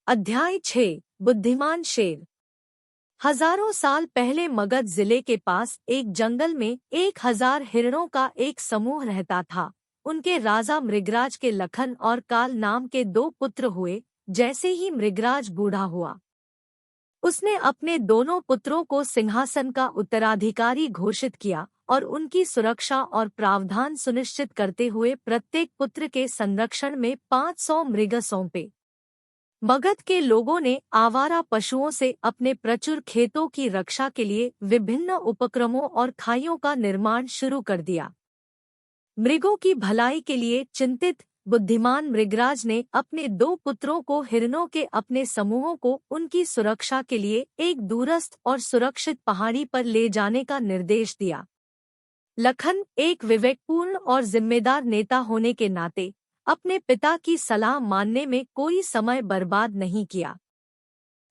अध्याय 6 बुद्धिमान शेर। हजारों साल पहले मगध जिले के पास एक जंगल में 1000 हिरणों का एक समूह रहता था। उनके राजा मृगराज के लखन और काल नाम के 2 पुत्र हुए। जैसे ही मृगराज बूढ़ा हुआ, उसने अपने दोनों पुत्रों को सिंहासन का उत्तराधिकारी घोषित किया और उनकी सुरक्षा और प्रावधान सुनिश्चित करते हुए प्रत्येक पुत्र के संरक्षण में 500 मृग सौंपे। मगध के लोगों ने आवारा पशुओं से अपने प्रचुर खेतों की रक्षा के लिए विभिन्न उपक्रमों और खाइयों का निर्माण शुरू कर दिया। मृगों की भलाई के लिए चिंतित बुद्धिमान मृगराज ने अपने 2 पुत्रों को हिरणों के अपने समूहों को उनकी सुरक्षा के लिए एक दूरस्थ और सुरक्षित पहाड़ी पर ले जाने का निर्देश दिया। लखन एक विवेकपूर्ण और जिम्मेदार नेता होने के नाते अपने पिता की सलाह मानने में कोई समय बर्बाद नहीं किया।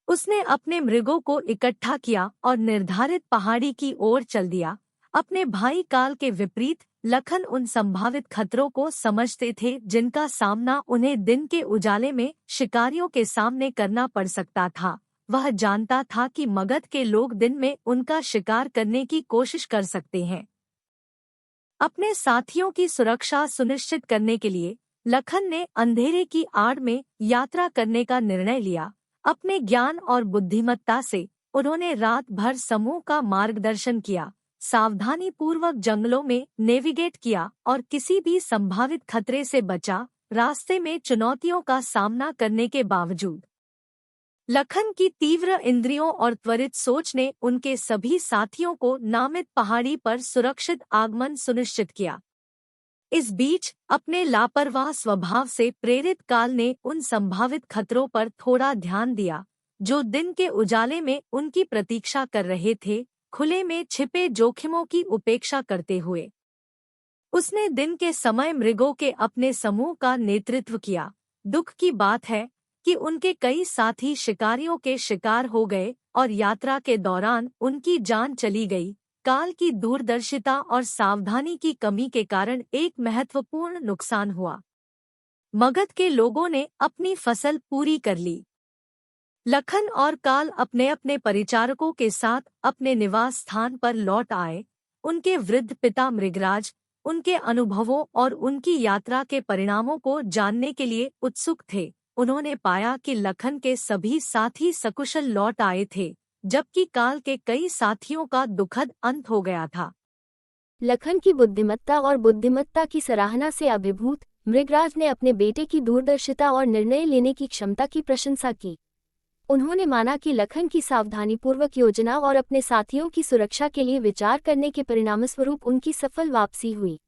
उसने अपने मृगों को इकट्ठा किया और निर्धारित पहाड़ी की ओर चल दिया। अपने भाई काल के विपरीत लखन उन संभावित खतरों को समझते थे जिनका सामना उन्हें दिन के उजाले में शिकारियों के सामने करना पड़ सकता था। वह जानता था कि मगध के लोग दिन में उनका शिकार करने की कोशिश कर सकते हैं। अपने साथियों की सुरक्षा सुनिश्चित करने के लिए लखन ने अंधेरे की आड़ में यात्रा करने का निर्णय लिया। अपने ज्ञान और बुद्धिमत्ता से उन्होंने रात भर समूह का मार्गदर्शन किया, सावधानी पूर्वक जंगलों में नेविगेट किया और किसी भी संभावित खतरे से बचा। रास्ते में चुनौतियों का सामना करने के बावजूद लखन की तीव्र इंद्रियों और त्वरित सोच ने उनके सभी साथियों को नामित पहाड़ी पर सुरक्षित आगमन सुनिश्चित किया। इस बीच अपने लापरवाह स्वभाव से प्रेरित काल ने उन संभावित खतरों पर थोड़ा ध्यान दिया जो दिन के उजाले में उनकी प्रतीक्षा कर रहे थे। खुले में छिपे जोखिमों की उपेक्षा करते हुए उसने दिन के समय मृगों के अपने समूह का नेतृत्व किया। दुख की बात है कि उनके कई साथी शिकारियों के शिकार हो गए और यात्रा के दौरान उनकी जान चली गई। काल की दूरदर्शिता और सावधानी की कमी के कारण एक महत्वपूर्ण नुकसान हुआ। मगध के लोगों ने अपनी फसल पूरी कर ली। लखन और काल अपने अपने परिचारकों के साथ अपने निवास स्थान पर लौट आए। उनके वृद्ध पिता मृगराज उनके अनुभवों और उनकी यात्रा के परिणामों को जानने के लिए उत्सुक थे। उन्होंने पाया कि लखन के सभी साथी सकुशल लौट आए थे, जबकि काल के कई साथियों का दुखद अंत हो गया था। लखन की बुद्धिमत्ता की सराहना से अभिभूत मृगराज ने अपने बेटे की दूरदर्शिता और निर्णय लेने की क्षमता की प्रशंसा की। उन्होंने माना कि लखन की सावधानीपूर्वक योजना और अपने साथियों की सुरक्षा के लिए विचार करने के परिणामस्वरूप उनकी सफल वापसी हुई।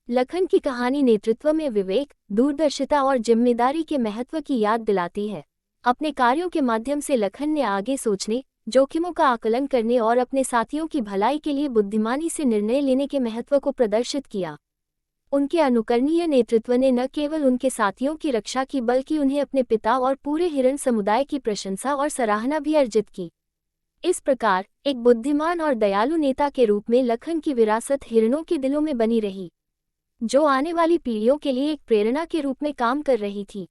लखन की कहानी नेतृत्व में विवेक, दूरदर्शिता और जिम्मेदारी के महत्व की याद दिलाती है। अपने कार्यों के माध्यम से लखन ने आगे सोचने, जोखिमों का आकलन करने और अपने साथियों की भलाई के लिए बुद्धिमानी से निर्णय लेने के महत्व को प्रदर्शित किया। उनके अनुकरणीय नेतृत्व ने न केवल उनके साथियों की रक्षा की बल्कि उन्हें अपने पिता और पूरे हिरण समुदाय की प्रशंसा और सराहना भी अर्जित की। इस प्रकार एक बुद्धिमान और दयालु नेता के रूप में लखन की विरासत हिरणों के दिलों में बनी रही, जो आने वाली पीढ़ियों के लिए एक प्रेरणा के रूप में काम कर रही थी।